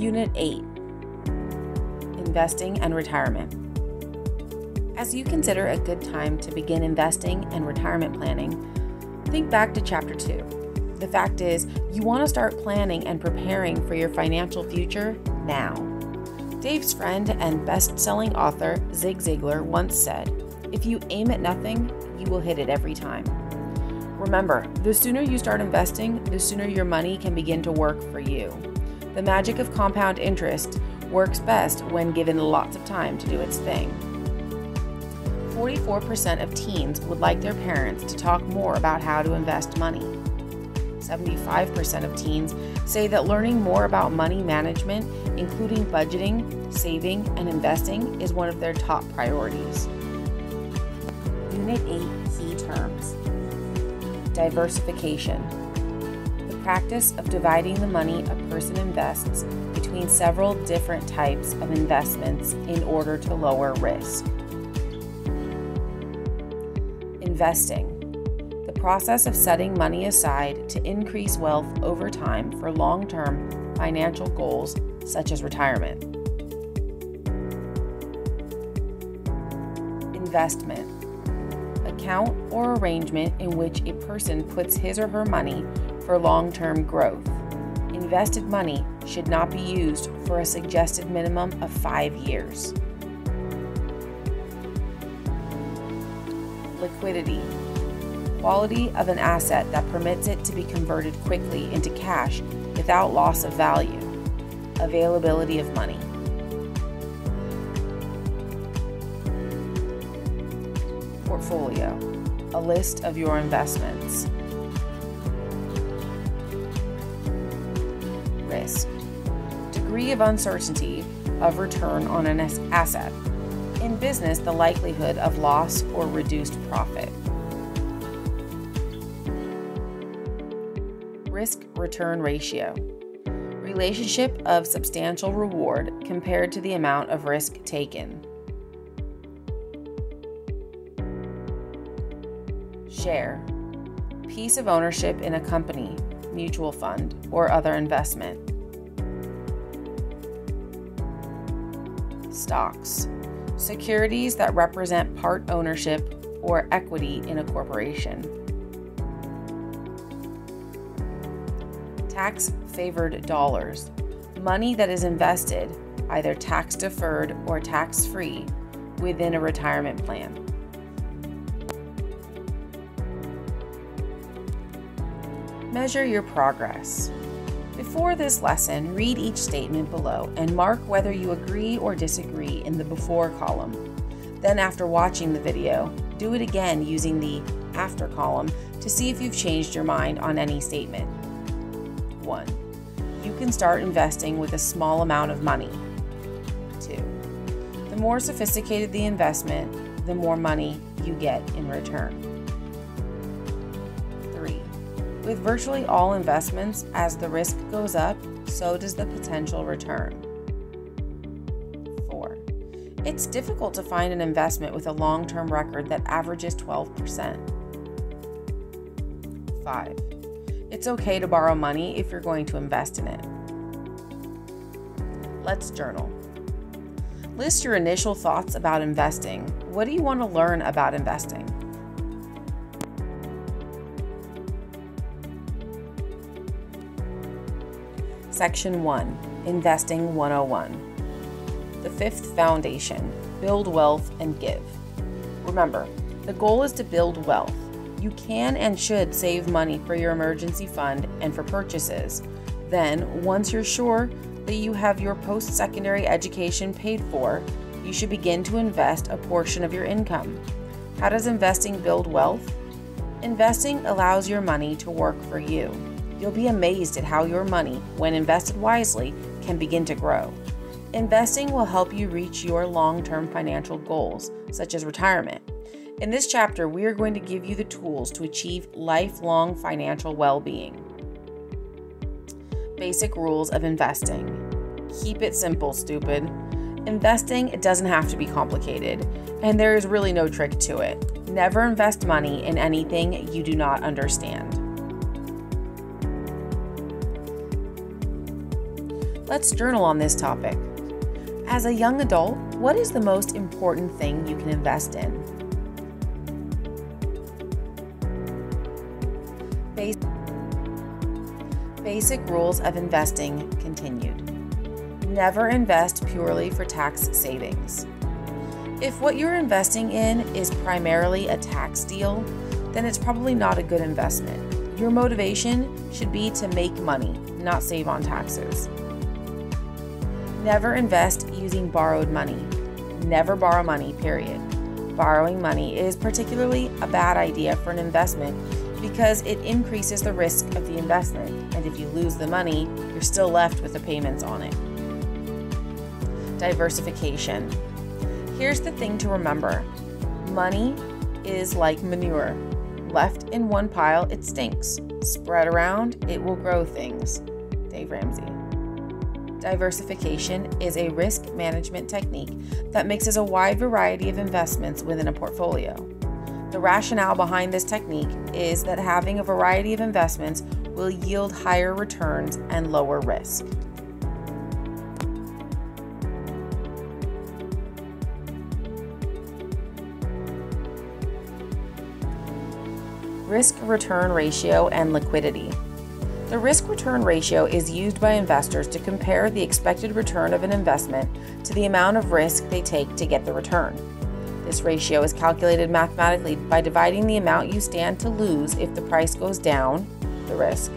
Unit 8, Investing and Retirement. As you consider a good time to begin investing and retirement planning, think back to Chapter 2. The fact is, you want to start planning and preparing for your financial future now. Dave's friend and best-selling author Zig Ziglar once said, "If you aim at nothing, you will hit it every time." Remember, the sooner you start investing, the sooner your money can begin to work for you. The magic of compound interest works best when given lots of time to do its thing. 44% of teens would like their parents to talk more about how to invest money. 75% of teens say that learning more about money management, including budgeting, saving, and investing, is one of their top priorities. Unit 8 Key Terms. Diversification. The practice of dividing the money a person invests between several different types of investments in order to lower risk. Investing. The process of setting money aside to increase wealth over time for long-term financial goals such as retirement. Investment. Account or arrangement in which a person puts his or her money for long-term growth. Invested money should not be used for a suggested minimum of 5 years. Liquidity. Quality of an asset that permits it to be converted quickly into cash without loss of value. Availability of money. Portfolio. A list of your investments. Risk. Degree of uncertainty of return on an asset. In business, the likelihood of loss or reduced profit. Risk-return ratio. Relationship of substantial reward compared to the amount of risk taken. Share. Piece of ownership in a company, mutual fund, or other investment. Stocks. Securities that represent part ownership or equity in a corporation. Tax-favored dollars. Money that is invested, either tax-deferred or tax-free, within a retirement plan. Measure your progress. Before this lesson, read each statement below and mark whether you agree or disagree in the before column. Then, after watching the video, do it again using the after column to see if you've changed your mind on any statement. 1. You can start investing with a small amount of money. 2. The more sophisticated the investment, the more money you get in return. 3. With virtually all investments, as the risk goes up, so does the potential return. 4. It's difficult to find an investment with a long-term record that averages 12%. 5. It's okay to borrow money if you're going to invest in it. Let's journal. List your initial thoughts about investing. What do you want to learn about investing? Section 1, Investing 101. The fifth foundation, build wealth and give. Remember, the goal is to build wealth. You can and should save money for your emergency fund and for purchases. Then, once you're sure that you have your post-secondary education paid for, you should begin to invest a portion of your income. How does investing build wealth? Investing allows your money to work for you. You'll be amazed at how your money, when invested wisely, can begin to grow. Investing will help you reach your long-term financial goals, such as retirement. In this chapter, we are going to give you the tools to achieve lifelong financial well-being. Basic rules of investing. Keep it simple, stupid. Investing, it doesn't have to be complicated, and there is really no trick to it. Never invest money in anything you do not understand. Let's journal on this topic. As a young adult, what is the most important thing you can invest in? Basic rules of investing continued. Never invest purely for tax savings. If what you're investing in is primarily a tax deal, then it's probably not a good investment. Your motivation should be to make money, not save on taxes. Never invest using borrowed money. Never borrow money, period. Borrowing money is particularly a bad idea for an investment because it increases the risk of the investment, and if you lose the money, you're still left with the payments on it. Diversification. Here's the thing to remember. Money is like manure. Left in one pile, it stinks. Spread around, it will grow things. Dave Ramsey. Diversification is a risk management technique that mixes a wide variety of investments within a portfolio. The rationale behind this technique is that having a variety of investments will yield higher returns and lower risk. Risk-return ratio and liquidity. The risk-return ratio is used by investors to compare the expected return of an investment to the amount of risk they take to get the return. This ratio is calculated mathematically by dividing the amount you stand to lose if the price goes down, the risk,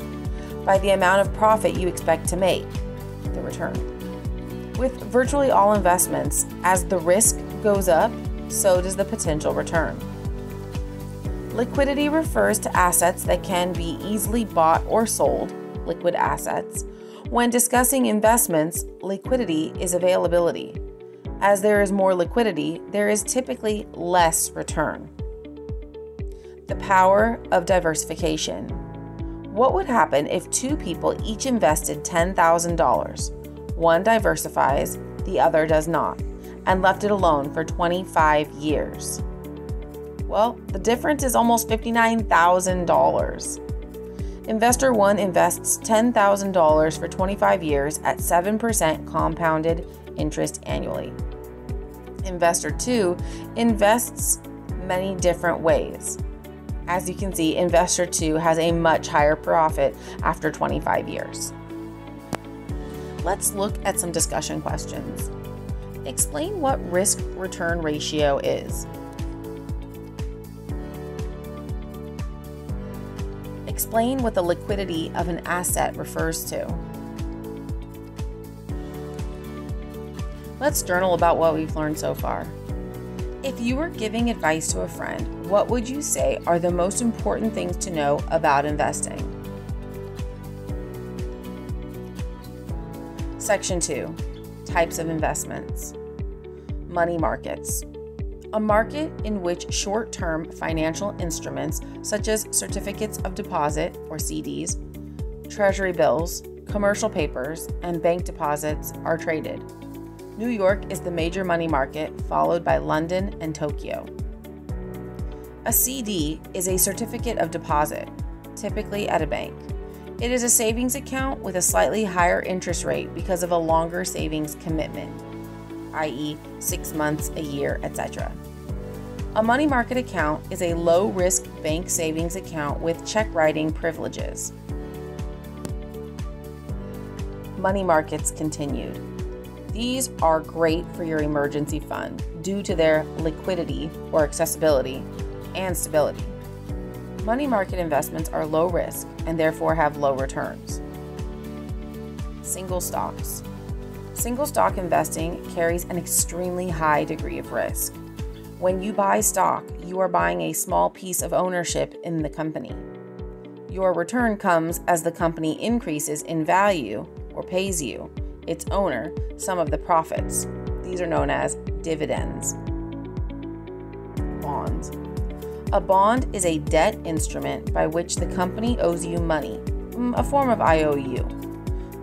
by the amount of profit you expect to make, the return. With virtually all investments, as the risk goes up, so does the potential return. Liquidity refers to assets that can be easily bought or sold, liquid assets. When discussing investments, liquidity is availability. As there is more liquidity, there is typically less return. The power of diversification. What would happen if two people each invested $10,000? One diversifies, the other does not, and left it alone for 25 years. Well, the difference is almost $59,000. Investor 1 invests $10,000 for 25 years at 7% compounded interest annually. Investor 2 invests many different ways. As you can see, Investor 2 has a much higher profit after 25 years. Let's look at some discussion questions. Explain what risk-return ratio is. Explain what the liquidity of an asset refers to. Let's journal about what we've learned so far. If you were giving advice to a friend, what would you say are the most important things to know about investing? Section 2. Types of investments. Money markets. A market in which short-term financial instruments such as certificates of deposit or CDs, treasury bills, commercial papers, and bank deposits are traded. New York is the major money market, followed by London and Tokyo. A CD is a certificate of deposit, typically at a bank. It is a savings account with a slightly higher interest rate because of a longer savings commitment, i.e. 6 months, a year, etc. A money market account is a low-risk bank savings account with check writing privileges. Money markets continued. These are great for your emergency fund due to their liquidity or accessibility and stability. Money market investments are low risk and therefore have low returns. Single stocks. Single stock investing carries an extremely high degree of risk. When you buy stock, you are buying a small piece of ownership in the company. Your return comes as the company increases in value or pays you, its owner, some of the profits. These are known as dividends. Bonds. A bond is a debt instrument by which the company owes you money, a form of IOU.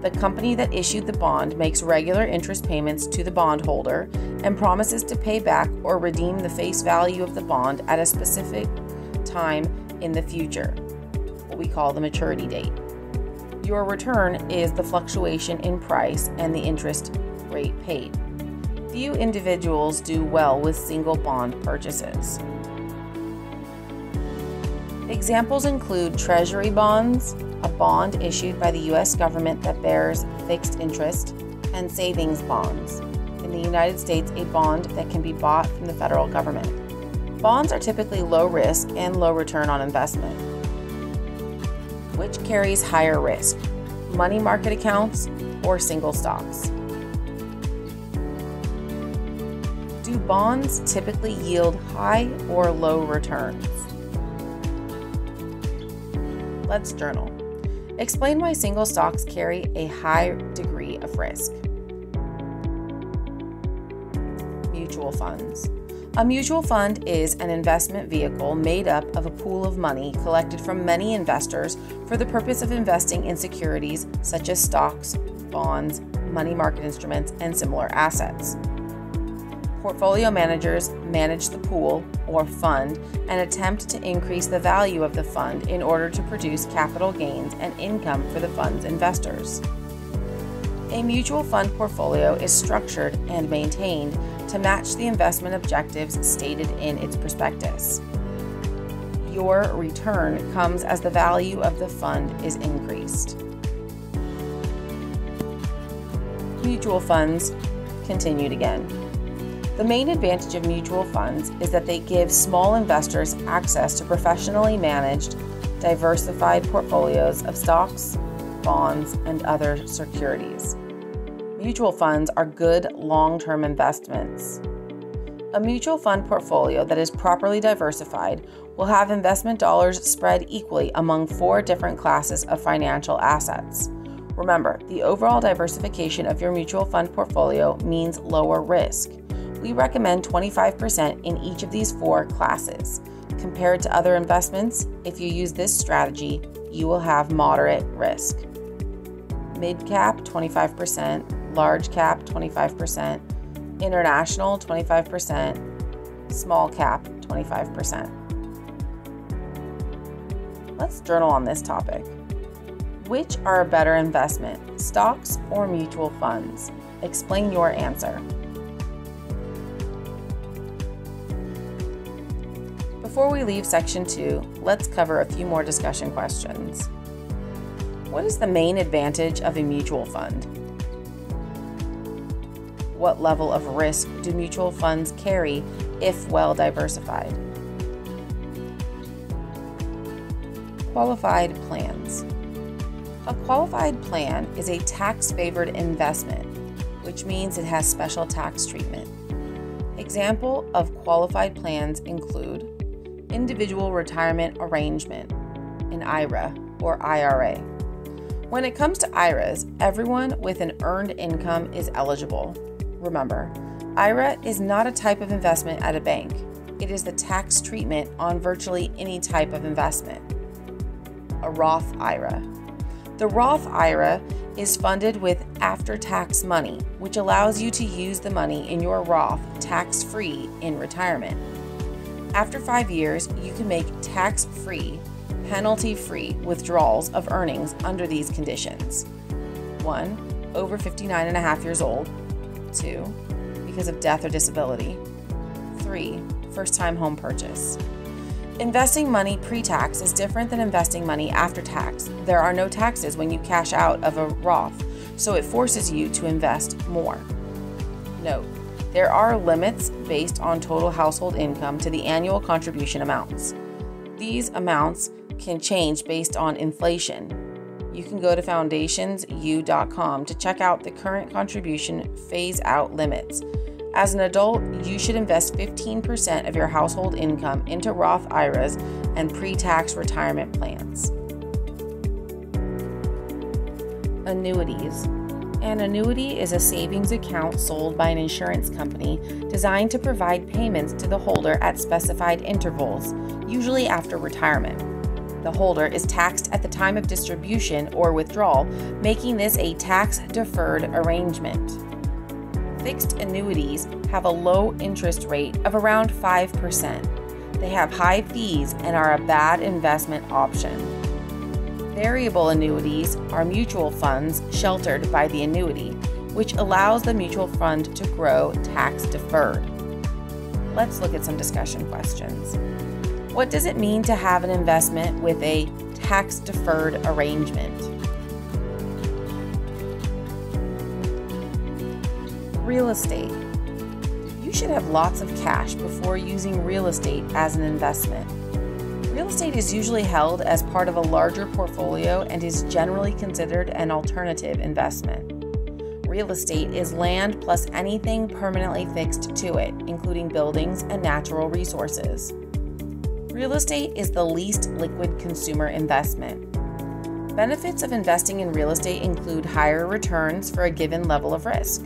The company that issued the bond makes regular interest payments to the bondholder and promises to pay back or redeem the face value of the bond at a specific time in the future, what we call the maturity date. Your return is the fluctuation in price and the interest rate paid. Few individuals do well with single bond purchases. Examples include treasury bonds, a bond issued by the U.S. government that bears fixed interest, and savings bonds. In the United States, a bond that can be bought from the federal government. Bonds are typically low risk and low return on investment. Which carries higher risk, money market accounts or single stocks? Do bonds typically yield high or low returns? Let's journal. Explain why single stocks carry a high degree of risk. Mutual funds. A mutual fund is an investment vehicle made up of a pool of money collected from many investors for the purpose of investing in securities such as stocks, bonds, money market instruments, and similar assets. Portfolio managers manage the pool or fund and attempt to increase the value of the fund in order to produce capital gains and income for the fund's investors. A mutual fund portfolio is structured and maintained to match the investment objectives stated in its prospectus. Your return comes as the value of the fund is increased. Mutual funds, continued again. The main advantage of mutual funds is that they give small investors access to professionally managed, diversified portfolios of stocks, bonds, and other securities. Mutual funds are good long-term investments. A mutual fund portfolio that is properly diversified will have investment dollars spread equally among 4 different classes of financial assets. Remember, the overall diversification of your mutual fund portfolio means lower risk. We recommend 25% in each of these 4 classes. Compared to other investments, if you use this strategy, you will have moderate risk. Mid-cap, 25%, large cap, 25%, international, 25%, small cap, 25%. Let's journal on this topic. Which are a better investment, stocks or mutual funds? Explain your answer. Before we leave section 2, let's cover a few more discussion questions. What is the main advantage of a mutual fund? What level of risk do mutual funds carry if well diversified? Qualified plans. A qualified plan is a tax-favored investment, which means it has special tax treatment. Example of qualified plans include Individual Retirement Arrangement, an IRA or IRA. When it comes to IRAs, everyone with an earned income is eligible. Remember, IRA is not a type of investment at a bank. It is the tax treatment on virtually any type of investment. A Roth IRA. The Roth IRA is funded with after-tax money, which allows you to use the money in your Roth tax-free in retirement. After 5 years, you can make tax-free, penalty-free withdrawals of earnings under these conditions. 1. Over 59 and a half years old. 2. Because of death or disability. 3. First-time home purchase. Investing money pre-tax is different than investing money after tax. There are no taxes when you cash out of a Roth, so it forces you to invest more. Note, there are limits based on total household income to the annual contribution amounts. These amounts can change based on inflation. You can go to foundationsu.com to check out the current contribution phase-out limits. As an adult, you should invest 15% of your household income into Roth IRAs and pre-tax retirement plans. Annuities. An annuity is a savings account sold by an insurance company designed to provide payments to the holder at specified intervals, usually after retirement. The holder is taxed at the time of distribution or withdrawal, making this a tax-deferred arrangement. Fixed annuities have a low interest rate of around 5%. They have high fees and are a bad investment option. Variable annuities are mutual funds sheltered by the annuity, which allows the mutual fund to grow tax deferred. Let's look at some discussion questions. What does it mean to have an investment with a tax deferred arrangement? Real estate. You should have lots of cash before using real estate as an investment. Real estate is usually held as part of a larger portfolio and is generally considered an alternative investment. Real estate is land plus anything permanently fixed to it, including buildings and natural resources. Real estate is the least liquid consumer investment. Benefits of investing in real estate include higher returns for a given level of risk.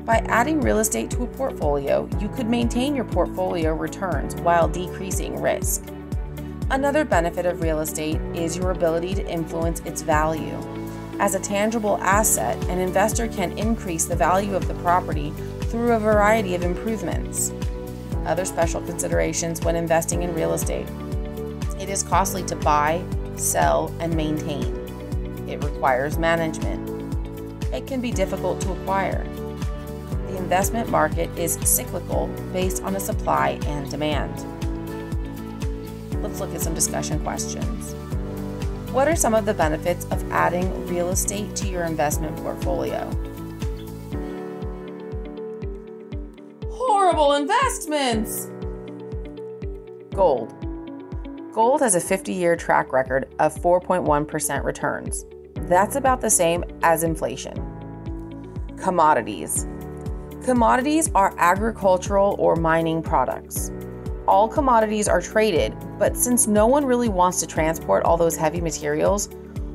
By adding real estate to a portfolio, you could maintain your portfolio returns while decreasing risk. Another benefit of real estate is your ability to influence its value. As a tangible asset, an investor can increase the value of the property through a variety of improvements. Other special considerations when investing in real estate. It is costly to buy, sell, and maintain. It requires management. It can be difficult to acquire. The investment market is cyclical based on a supply and demand. Let's look at some discussion questions. What are some of the benefits of adding real estate to your investment portfolio? Horrible investments! Gold. Gold has a 50-year track record of 4.1% returns. That's about the same as inflation. Commodities. Commodities are agricultural or mining products. All commodities are traded, but since no one really wants to transport all those heavy materials,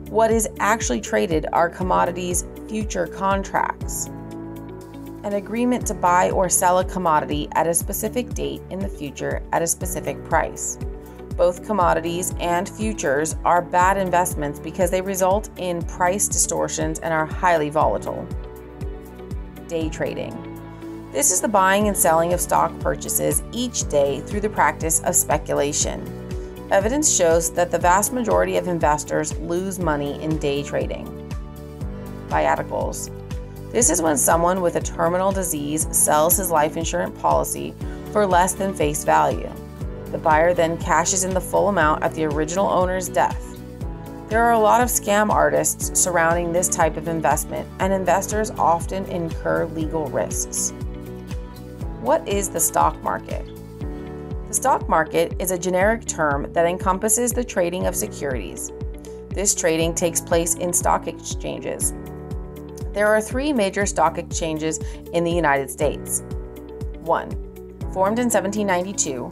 what is actually traded are commodities future contracts. An agreement to buy or sell a commodity at a specific date in the future at a specific price. Both commodities and futures are bad investments because they result in price distortions and are highly volatile. Day trading. This is the buying and selling of stock purchases each day through the practice of speculation. Evidence shows that the vast majority of investors lose money in day trading. Viaticals. This is when someone with a terminal disease sells his life insurance policy for less than face value. The buyer then cashes in the full amount at the original owner's death. There are a lot of scam artists surrounding this type of investment, and investors often incur legal risks. What is the stock market? The stock market is a generic term that encompasses the trading of securities. This trading takes place in stock exchanges. There are 3 major stock exchanges in the United States. 1. Formed in 1792,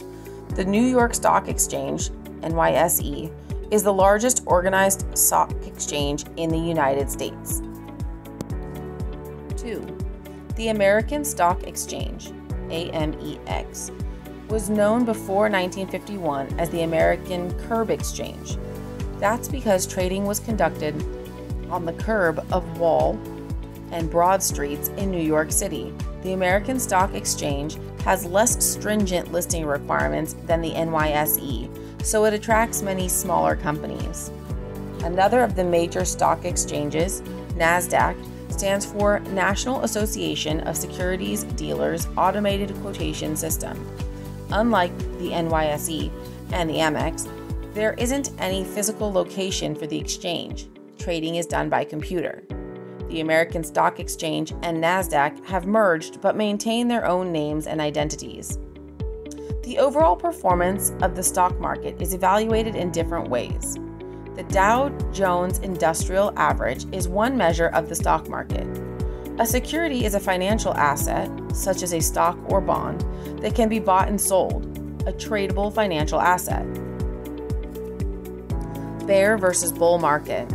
the New York Stock Exchange, NYSE, is the largest organized stock exchange in the United States. 2. The American Stock Exchange, AMEX, was known before 1951 as the American Curb Exchange. That's because trading was conducted on the curb of Wall and Broad Streets in New York City. The American Stock Exchange has less stringent listing requirements than the NYSE, so it attracts many smaller companies. Another of the major stock exchanges, NASDAQ, stands for National Association of Securities Dealers Automated Quotation System. Unlike the NYSE and the Amex, there isn't any physical location for the exchange. Trading is done by computer. The American Stock Exchange and NASDAQ have merged but maintain their own names and identities. The overall performance of the stock market is evaluated in different ways. The Dow Jones Industrial Average is one measure of the stock market. A security is a financial asset, such as a stock or bond, that can be bought and sold, a tradable financial asset. Bear versus bull market.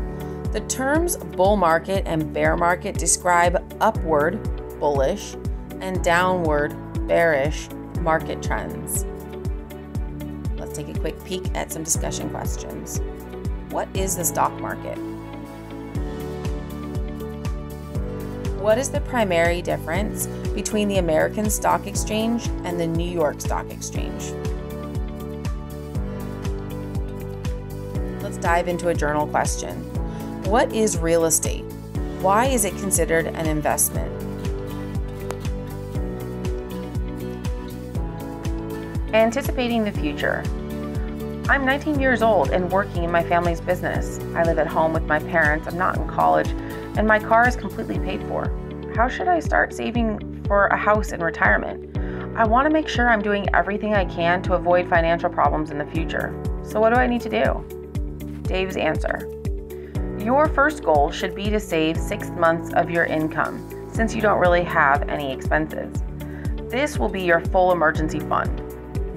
The terms bull market and bear market describe upward, bullish, and downward, bearish market trends. Let's take a quick peek at some discussion questions. What is the stock market? What is the primary difference between the American Stock Exchange and the New York Stock Exchange? Let's dive into a journal question. What is real estate? Why is it considered an investment? Anticipating the future. I'm 19 years old and working in my family's business. I live at home with my parents, I'm not in college, and my car is completely paid for. How should I start saving for a house in retirement? I want to make sure I'm doing everything I can to avoid financial problems in the future. So what do I need to do? Dave's answer. Your first goal should be to save 6 months of your income, since you don't really have any expenses. This will be your full emergency fund.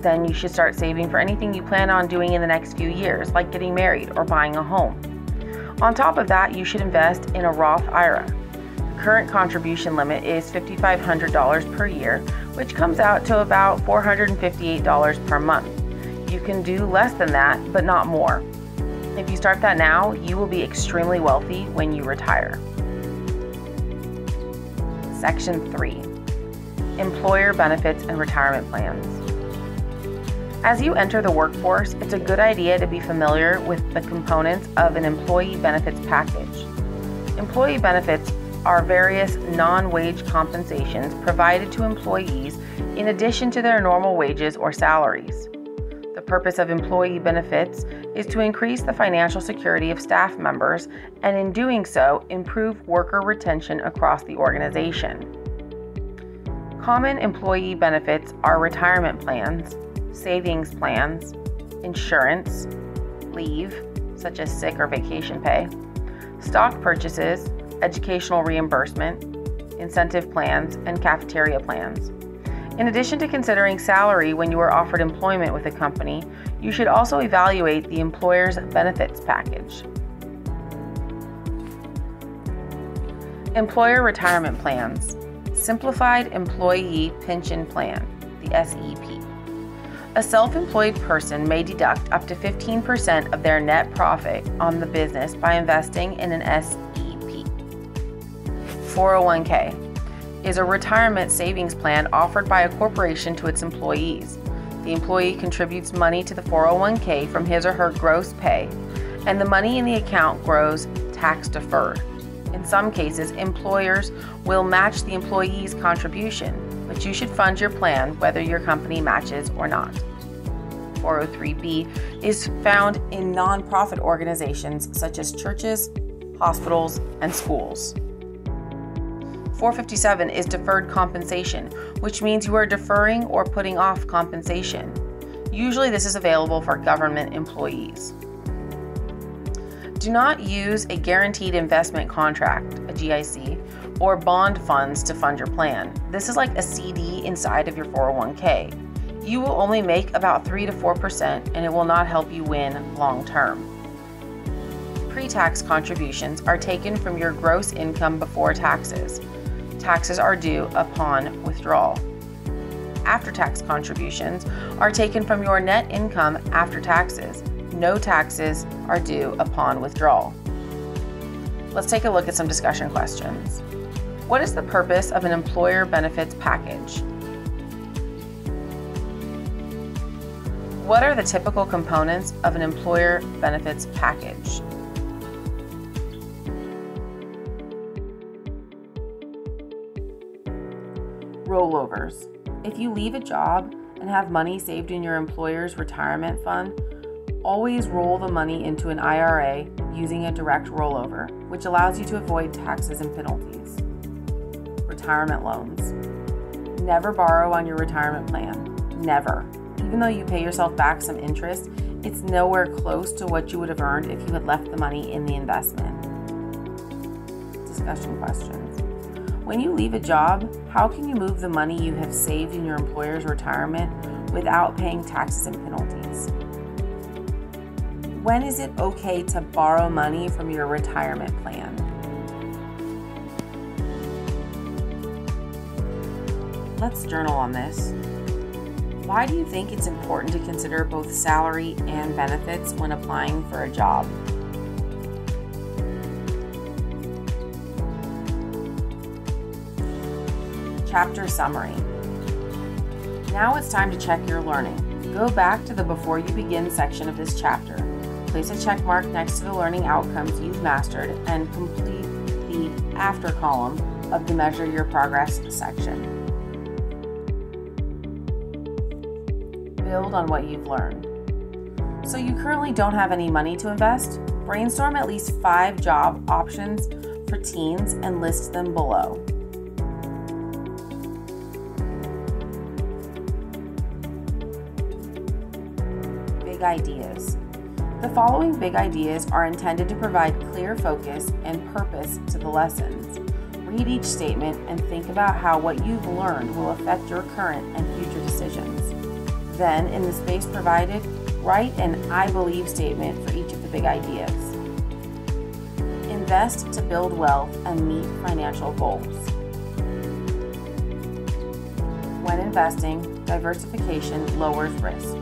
Then you should start saving for anything you plan on doing in the next few years, like getting married or buying a home. On top of that, you should invest in a Roth IRA. The current contribution limit is $5,500 per year, which comes out to about $458 per month. You can do less than that, but not more. If you start that now, you will be extremely wealthy when you retire. Section 3. Employer benefits and retirement plans. As you enter the workforce, it's a good idea to be familiar with the components of an employee benefits package. Employee benefits are various non-wage compensations provided to employees in addition to their normal wages or salaries. The purpose of employee benefits is to increase the financial security of staff members and, in doing so, improve worker retention across the organization. Common employee benefits are retirement plans, savings plans, insurance, leave, such as sick or vacation pay, stock purchases, educational reimbursement, incentive plans, and cafeteria plans. In addition to considering salary when you are offered employment with a company, you should also evaluate the employer's benefits package. Employer retirement plans. Simplified Employee Pension Plan, the SEP. A self-employed person may deduct up to 15% of their net profit on the business by investing in an SEP. 401k is a retirement savings plan offered by a corporation to its employees. The employee contributes money to the 401k from his or her gross pay, and the money in the account grows tax deferred. In some cases, employers will match the employee's contribution, but you should fund your plan whether your company matches or not. 403b is found in nonprofit organizations such as churches, hospitals, and schools. 457 is deferred compensation, which means you are deferring or putting off compensation. Usually this is available for government employees. Do not use a guaranteed investment contract, a GIC, or bond funds to fund your plan. This is like a CD inside of your 401k. You will only make about 3 to 4% and it will not help you win long term. Pre-tax contributions are taken from your gross income before taxes. Taxes are due upon withdrawal. After-tax contributions are taken from your net income after taxes. No taxes are due upon withdrawal. Let's take a look at some discussion questions. What is the purpose of an employer benefits package? What are the typical components of an employer benefits package? Rollovers. If you leave a job and have money saved in your employer's retirement fund, always roll the money into an IRA using a direct rollover, which allows you to avoid taxes and penalties. Retirement loans. Never borrow on your retirement plan. Never. Even though you pay yourself back some interest, it's nowhere close to what you would have earned if you had left the money in the investment. Discussion questions. When you leave a job, how can you move the money you have saved in your employer's retirement without paying taxes and penalties? When is it okay to borrow money from your retirement plan? Let's journal on this. Why do you think it's important to consider both salary and benefits when applying for a job? Chapter summary. Now it's time to check your learning. Go back to the Before You Begin section of this chapter. Place a check mark next to the learning outcomes you've mastered and complete the after column of the Measure Your Progress section. Build on what you've learned. So you currently don't have any money to invest? Brainstorm at least 5 job options for teens and list them below. Big ideas. The following big ideas are intended to provide clear focus and purpose to the lessons. Read each statement and think about how what you've learned will affect your current and future decisions. Then, in the space provided, write an I believe statement for each of the big ideas. Invest to build wealth and meet financial goals. When investing, diversification lowers risk.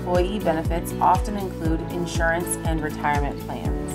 Employee benefits often include insurance and retirement plans.